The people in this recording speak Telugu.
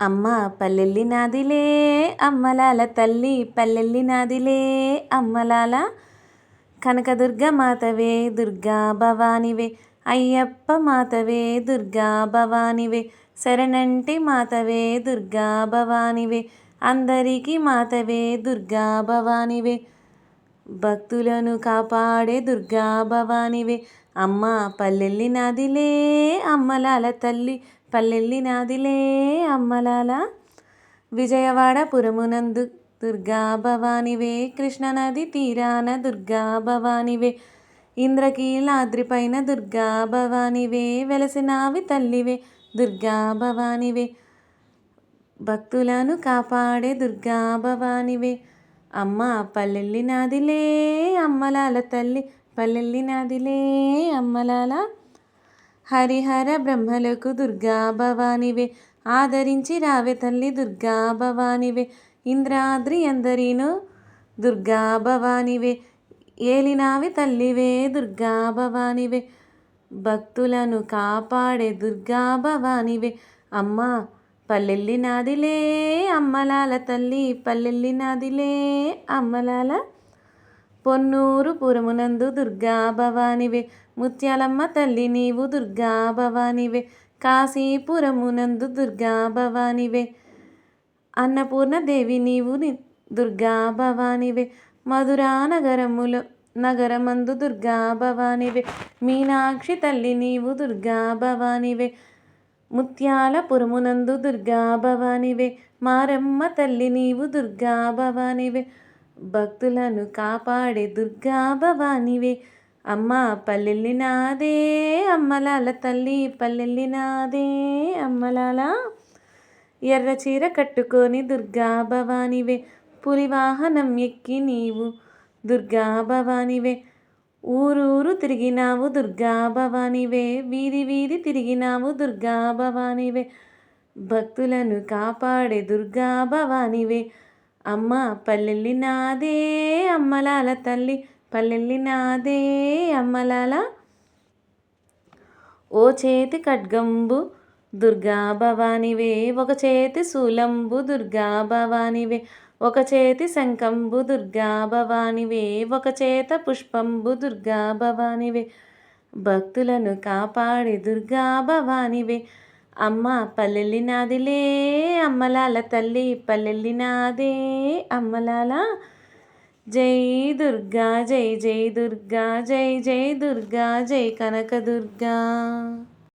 అమ్మ పల్లెల్లి నాదిలే అమ్మలాల తల్లి పల్లెల్లి నాదిలే అమ్మలాల కనకదుర్గ మాతవే దుర్గా భవానివే అయ్యప్ప మాతవే దుర్గా భవానివే శరణంటి మాతవే దుర్గా భవానివే అందరికీ మాతవే దుర్గా భవానివే భక్తులను కాపాడే దుర్గా భవానివే అమ్మ పల్లెల్లి నాదిలే అమ్మలాల తల్లి పల్లెల్లి నాదిలే అమ్మలాల విజయవాడ పురమునందు దుర్గా భవానివే కృష్ణనది తీరాన దుర్గా భవానివే ఇంద్రకీలాద్రిపైన దుర్గా భవానివే వెలసినావి తల్లివే దుర్గా భవానివే భక్తులను కాపాడే దుర్గా భవానివే అమ్మ పల్లెల్లి నాదిలే అమ్మలాల తల్లి పల్లెల్లి నాదిలే అమ్మలాల హరిహర బ్రహ్మలకు దుర్గా భవానివే ఆదరించి రావే తల్లి దుర్గా భవానివే ఇంద్రాద్రి అందరిను దుర్గా భవానివే ఏలినావి తల్లివే దుర్గా భవానివే భక్తులను కాపాడే దుర్గా భవానివే అమ్మ పల్లెల్లి నాదిలే అమ్మలాల తల్లి పల్లెల్లి నాదిలే అమ్మలాల పొన్నూరు పురమునందు దుర్గా భవానివే ముత్యాలమ్మ తల్లి నీవు దుర్గా భవానివే కాశీపురమునందు దుర్గా భవానివే అన్నపూర్ణ దేవి నీవు దుర్గా భవానివే మధురా నగరమందు దుర్గా భవానివే మీనాక్షి తల్లి నీవు దుర్గా భవానివే ముత్యాలపురమునందు దుర్గా భవానివే మారమ్మ తల్లి నీవు దుర్గా భవానివే భక్తులను కాపాడే దుర్గా భవానివే అమ్మ పల్లెల్లి నాదే అమ్మలాల తల్లి పల్లెల్లి నాదే అమ్మలాల ఎర్ర చీర కట్టుకొని దుర్గా భవానివే పులి వాహనం ఎక్కి నీవు దుర్గా భవానివే ఊరూరు తిరిగినావు దుర్గా భవానివే వీధి వీధి తిరిగినావు దుర్గా భవానివే భక్తులను కాపాడే దుర్గా భవానివే అమ్మ పల్లెల్లి నాదే అమ్మలాల తల్లి పల్లెల్లి నాదే అమ్మలాల ఓ చేతి ఖడ్గంబు దుర్గా భవానివే ఒక చేతి శూలంబు దుర్గా భవానివే ఒక చేతి శంఖంబు దుర్గా భవానివే ఒక చేత పుష్పంబు దుర్గా భవానివే భక్తులను కాపాడే దుర్గా భవానివే అమ్మ పల్లెల్లి నాదిలే అమ్మలాల తల్లి పల్లెల్లి నాదే అమ్మలాల జై దుర్గా జై జై దుర్గా జై జై దుర్గా జై కనకదుర్గా